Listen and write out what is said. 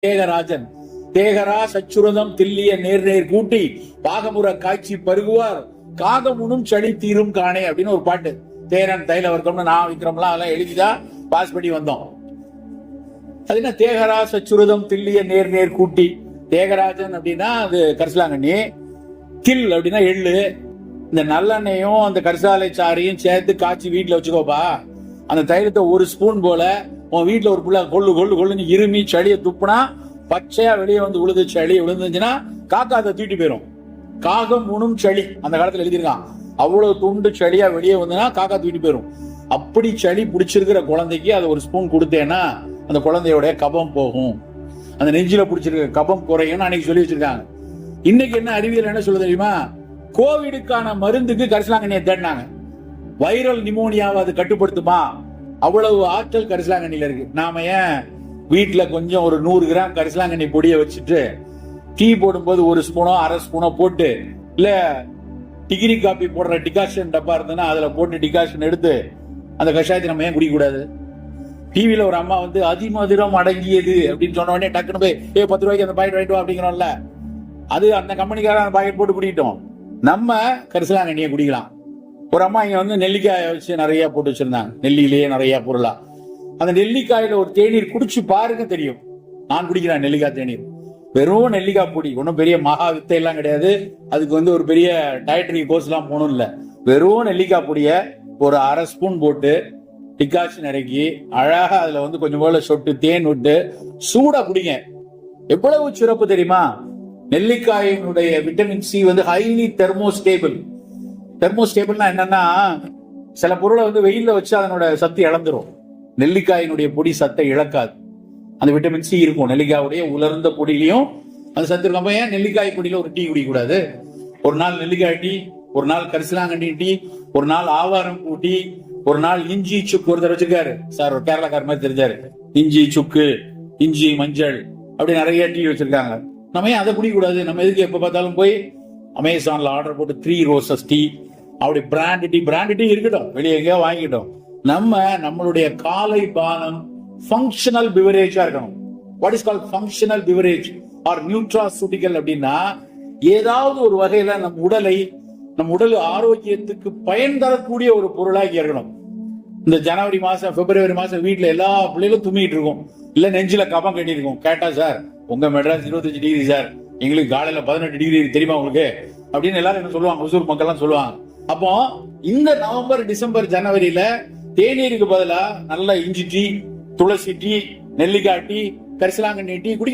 தேகராஜன் தேகரா சச்சுரதம் தில்லிய நேர் நேர் கூட்டி பாகமுற காய்ச்சி பருகுவார் காகமுனும் சளி தீரும் காணே அப்படின்னு ஒரு பாட்டு. தேரன் தைல வர்க்கம்னு நான் விக்ரம்லாம் அதெல்லாம் எழுதிதான் பாஸ் பண்ணி வந்தோம். அது என்ன தேகரா சச்சுரதம் தில்லிய நேர் நேர் கூட்டி. தேகராஜன் அப்படின்னா அது கரிசலாங்கண்ணி, தில் அப்படின்னா எள்ளு. இந்த நல்லெண்ணையும் அந்த கரிசாலை சாரையும் சேர்த்து காய்ச்சி வீட்டுல வச்சுக்கோப்பா. அந்த தைலத்தை ஒரு ஸ்பூன் போல உன் வீட்டுல ஒரு புள்ள கொள்ளு கொள்ளு கொள்ளுன்னு இருமி சளியை துப்புனா பச்சையா வெளியே வந்து விழுது. சளி விழுந்துச்சுன்னா காக்கா அதை தூக்கிட்டு போயிடும். காகம் உணும் சளி அந்த காலத்துல எழுதியிருக்கான். அவ்வளவு துண்டு சளியா வெளியே வந்துன்னா காக்கா தூக்கிட்டு போயிடும். அப்படி சளி பிடிச்சிருக்கிற குழந்தைக்கு அதை ஒரு ஸ்பூன் கொடுத்தேன்னா அந்த குழந்தையோட கபம் போகும், அந்த நெஞ்சில பிடிச்சிருக்க கபம் குறையும் அன்னைக்கு சொல்லி வச்சிருக்காங்க. இன்னைக்கு என்ன அறிவியல் என்ன சொல்ல தெரியுமா? கோவிடுக்கான மருந்துக்கு கரிசலாங்கண்ணியை தேடினாங்க. வைரல் நிமோனியாவை அது கட்டுப்படுத்துமா? அவ்வளவு ஆற்றல் கரிசலாங்கண்ணில இருக்கு. நாம ஏன் வீட்டுல கொஞ்சம் ஒரு 100 கிராம் கரிசலாங்கண்ணி பொடியை வச்சுட்டு டீ போடும்போது ஒரு ஸ்பூனோ அரை ஸ்பூனோ போட்டு, இல்ல டிகிரி காப்பி போடுற டிகாஷன் டப்பா இருந்ததுன்னா அதுல போட்டு டிகாஷன் எடுத்து அந்த கஷாயத்தை நம்ம ஏன் குடிக்க கூடாது? டிவியில ஒரு அம்மா வந்து அதிமதுரம் அடங்கியது அப்படின்னு சொன்ன உடனே டக்குன்னு போய் 10 ரூபாய்க்கு அந்த பாக்கெட் வாங்கிட்டு வா அப்படிங்கிறோம்ல, அது அந்த கம்பெனிக்காரன் அந்த பாக்கெட் போட்டு குடிக்கிட்டோம். நம்ம கரிசலாங்கண்ணியை குடிக்கலாம். ஒரு அம்மா இங்க வந்து நெல்லிக்காயை வச்சு நிறைய போட்டு வச்சிருந்தாங்க, நெல்லியிலேயே நிறைய பொருளா. அந்த நெல்லிக்காயில ஒரு தேநீர் குடிச்சு பாருங்க தெரியும். நான் குடிக்கிறேன் நெல்லிக்காய் தேநீர். வெறும் நெல்லிக்காய் பொடி, ஒன்றும் பெரிய மகா வித்தை எல்லாம் கிடையாது. அதுக்கு வந்து ஒரு பெரிய டயட்ரி கோர்ஸ் எல்லாம் போகணும் இல்ல. வெறும் நெல்லிக்காய் பொடிய ஒரு அரை ஸ்பூன் போட்டு டிகாஷன் இறக்கி அழகா அதுல வந்து கொஞ்சம் போல சொட்டு தேன் விட்டு சூடா குடிங்க. எவ்வளவு சிறப்பு தெரியுமா? நெல்லிக்காயினுடைய விட்டமின் சி வந்து ஹைலி தெர்மோஸ்டேபிள். தெர்மோஸ்டேபிள்னா என்னன்னா, சில பொருளை வந்து வெயில்ல வச்சு அதனோட சத்து இழந்துரும். நெல்லிக்காயினுடைய பொடி சத்தை இழக்காது. அந்த விட்டமின் சி இருக்கும் நெல்லிக்காயுடைய உலர்ந்த பொடியிலையும் அந்த சத்து இருக்கும். நம்ம ஏன் நெல்லிக்காய் பொடியில ஒரு டீ குடிக்க கூடாது? ஒரு நாள் நெல்லிக்காய் டீ, ஒரு நாள் கரிசலாங்கண்ணி டீ, ஒரு நாள் ஆவாரம் பூ டீ, ஒரு நாள் இஞ்சி சுக்கு. ஒருத்தர் வச்சிருக்காரு சார், ஒரு கேரளாக்கார மாதிரி தெரிஞ்சாரு. இஞ்சி சுக்கு, இஞ்சி மஞ்சள் அப்படி நிறைய டீ வச்சிருக்காங்க. நம்ம ஏன் அதை குடிக்க கூடாது? நம்ம எதுக்கு எப்ப பார்த்தாலும் போய் அமேசான்ல ஆர்டர் போட்டு 3 ரோசஸ் டீ அப்படி பிராண்ட் டீ இருக்கட்டும், வெளியே எங்கேயோ வாங்கிட்டோம். நம்ம நம்மளுடைய காலை பானம் ஃபங்க்ஷனல் பிவரேஜா இருக்கணும். What is called functional beverage or nutraceutical அப்படின்னா, ஏதாவது ஒரு வகையில நம் உடல் ஆரோக்கியத்துக்கு பயன் தரக்கூடிய ஒரு பொருளாக இருக்கணும். இந்த ஜனவரி மாசம் பிப்ரவரி மாசம் வீட்டுல எல்லா பிள்ளைகளும் தும்மிட்டு இருக்கும், இல்ல நெஞ்சில கபம் கட்டி இருக்கும். கேட்டா சார் உங்க மெட்ராஸ் 25 டிகிரி சார், எங்களுக்கு காலையில 18 டிகிரி தெரியுமா உங்களுக்கு அப்படின்னு எல்லாரும் என்ன சொல்லுவாங்க, ஒசூர் மக்கள் எல்லாம் சொல்லுவாங்க. அப்போ இந்த நவம்பர் டிசம்பர் ஜனவரியில தேநீருக்கு பதிலா நல்ல இஞ்சி டீ, துளசி டீ, நெல்லிக்காய் டீ, கரிசலாங்கண்ணி டீ குடிக்கலாம்.